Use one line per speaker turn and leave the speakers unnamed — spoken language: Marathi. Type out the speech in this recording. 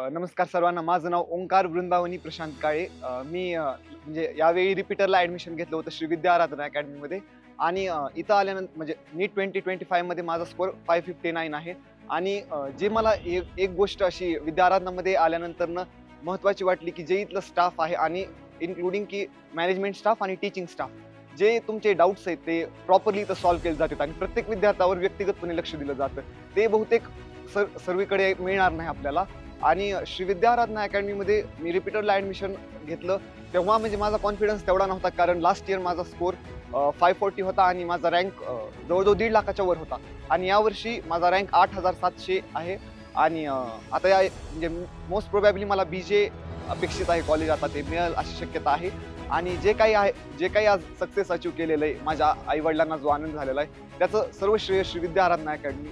नमस्कार सर्वांना. माझं नाव ओंकार वृंदावनी प्रशांत काळे. मी म्हणजे यावेळी रिपीटरला ॲडमिशन घेतलं होतं श्री विद्या आराधना अकॅडमीमध्ये आणि इथं आल्यानंतर म्हणजे नीट 2025 मध्ये माझा स्कोर 559 आहे आणि जे मला एक गोष्ट अशी विद्या आराधनामध्ये आल्यानंतरनं महत्त्वाची वाटली, की जे इथलं स्टाफ आहे आणि इन्क्लुडिंग की मॅनेजमेंट स्टाफ आणि टीचिंग स्टाफ, जे तुमचे डाउट्स आहेत ते प्रॉपरली इथं सॉल्व्ह केले जातात आणि प्रत्येक विद्यार्थ्यावर व्यक्तिगतपणे लक्ष दिलं जातं. ते बहुतेक सर्वीकडे मिळणार नाही आपल्याला. आणि श्री विद्या आराधना अकॅडमीमध्ये मी रिपीटरला ॲडमिशन घेतलं तेव्हा म्हणजे माझा कॉन्फिडन्स तेवढा नव्हता, कारण लास्ट इयर माझा स्कोर 540 होता आणि माझा रँक जवळजवळ 1.5 लाखाच्या वर होता आणि यावर्षी माझा रँक 8700 आहे आणि आता या म्हणजे मोस्ट प्रोबॅबली मला BJ अपेक्षित आहे कॉलेज, आता ते मिळेल अशी शक्यता आहे. आणि जे काही आज सक्सेस अचीव्ह केलेलं आहे, माझ्या आईवडिलांना जो आनंद झालेला आहे, त्याचं सर्व श्रेय श्री विद्या आराधना अकॅडमी.